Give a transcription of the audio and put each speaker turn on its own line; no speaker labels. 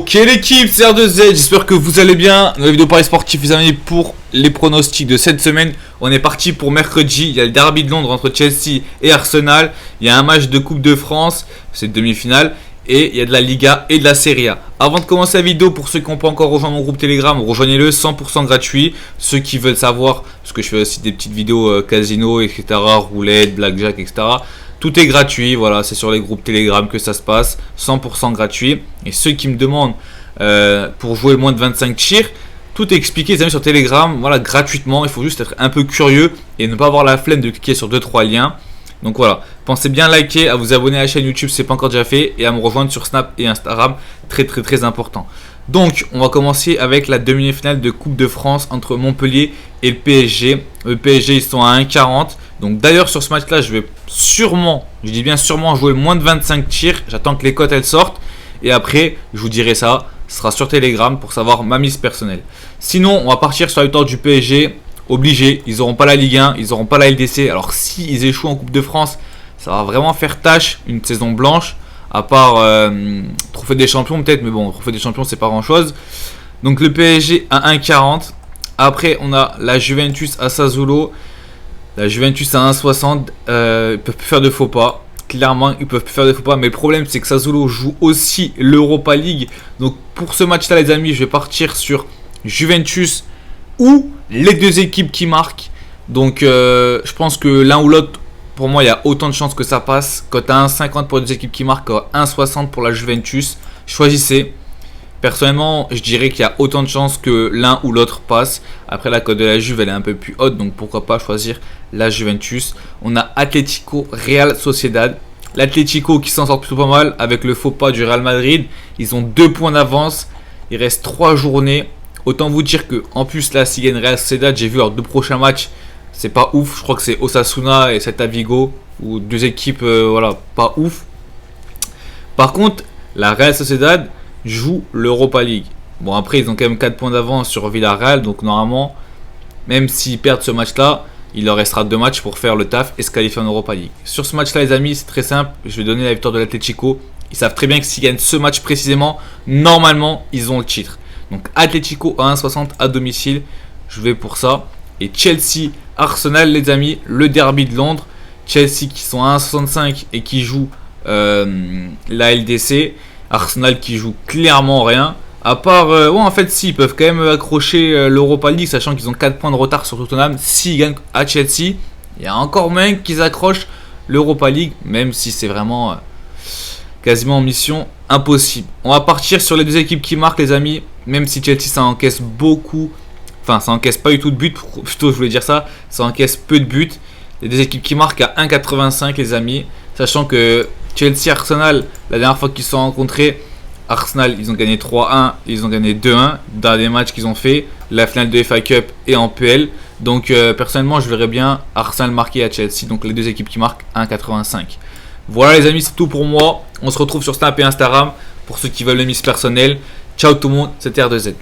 Ok l'équipe, c'est R2Z, j'espère que vous allez bien. Nouvelle vidéo Paris Sportif les amis pour les pronostics de cette semaine. On est parti pour mercredi, il y a le derby de Londres entre Chelsea et Arsenal. Il y a un match de Coupe de France, c'est demi-finale. Et il y a de la Liga et de la Serie A. Avant de commencer la vidéo, pour ceux qui n'ont pas encore rejoint mon groupe Telegram, rejoignez-le, 100% gratuit. Ceux qui veulent savoir, parce que je fais aussi des petites vidéos casino, etc., roulette, blackjack, etc. Tout est gratuit, voilà, c'est sur les groupes Telegram que ça se passe, 100% gratuit. Et ceux qui me demandent pour jouer moins de 25 tirs, tout est expliqué les amis sur Telegram, voilà, gratuitement. Il faut juste être un peu curieux et ne pas avoir la flemme de cliquer sur 2-3 liens. Donc voilà, pensez bien à liker, à vous abonner à la chaîne YouTube si ce n'est pas encore déjà fait et à me rejoindre sur Snap et Instagram, très important. Donc on va commencer avec la demi-finale de Coupe de France entre Montpellier et le PSG. Le PSG ils sont à 1,40. Donc d'ailleurs sur ce match là je vais sûrement, je dis bien sûrement, jouer moins de 25 tirs. J'attends que les cotes elles sortent et après je vous dirai ça, ce sera sur Telegram pour savoir ma mise personnelle. Sinon on va partir sur la victoire du PSG. Obligé, ils n'auront pas la Ligue 1, ils n'auront pas la LDC. Alors s'ils échouent en Coupe de France, ça va vraiment faire tâche, une saison blanche. À part Trophée des Champions peut-être, mais bon, Trophée des Champions c'est pas grand chose. Donc le PSG à 1,40. Après on a la Juventus à Sassuolo. La Juventus à 1,60. Ils peuvent plus faire de faux pas. Clairement ils peuvent plus faire de faux pas. Mais le problème c'est que Sassuolo joue aussi l'Europa League. Donc pour ce match là les amis, je vais partir sur Juventus ou les deux équipes qui marquent. Donc je pense que l'un ou l'autre, pour moi il y a autant de chances que ça passe. Cote à 1,50 pour les deux équipes qui marquent, 1,60 pour la Juventus. Choisissez. Personnellement je dirais qu'il y a autant de chances que l'un ou l'autre passe. Après la cote de la Juve elle est un peu plus haute, donc pourquoi pas choisir la Juventus. On a Atlético Real Sociedad. L'Atlético qui s'en sort plutôt pas mal avec le faux pas du Real Madrid. Ils ont 2 points d'avance. Il reste 3 journées. Autant vous dire que en plus là s'ils gagnent Real Sociedad, j'ai vu leurs 2 prochains matchs, c'est pas ouf. Je crois que c'est Osasuna et Celta Vigo, ou 2 équipes voilà, pas ouf. Par contre la Real Sociedad joue l'Europa League. Bon après ils ont quand même 4 points d'avance sur Villarreal, donc normalement même s'ils perdent ce match là, il leur restera 2 matchs pour faire le taf et se qualifier en Europa League. Sur ce match là les amis c'est très simple, je vais donner la victoire de l'Atlético. Ils savent très bien que s'ils gagnent ce match précisément, normalement ils ont le titre. Donc Atlético à 1,60 à domicile, je vais pour ça. Et Chelsea, Arsenal les amis, le derby de Londres. Chelsea qui sont à 1,65 et qui jouent la LDC. Arsenal qui joue clairement rien. À part, ouais en fait si, ils peuvent quand même accrocher l'Europa League, sachant qu'ils ont 4 points de retard sur Tottenham. S'ils gagnent à Chelsea, il y a encore moyen qu'ils accrochent l'Europa League, même si c'est vraiment quasiment mission impossible. On va partir sur les deux équipes qui marquent les amis. Même si Chelsea ça encaisse beaucoup, enfin ça encaisse pas du tout de buts, plutôt je voulais dire ça encaisse peu de buts. Les deux équipes qui marquent à 1,85 les amis, sachant que Chelsea Arsenal, la dernière fois qu'ils se sont rencontrés, Arsenal ils ont gagné 3-1, ils ont gagné 2-1 dans des matchs qu'ils ont fait, la finale de FA Cup et en PL. Donc personnellement je verrais bien Arsenal marquer à Chelsea, donc les deux équipes qui marquent 1,85. Voilà les amis, c'est tout pour moi. On se retrouve sur Snap et Instagram pour ceux qui veulent le miss personnel. Ciao tout le monde, c'était R2Z.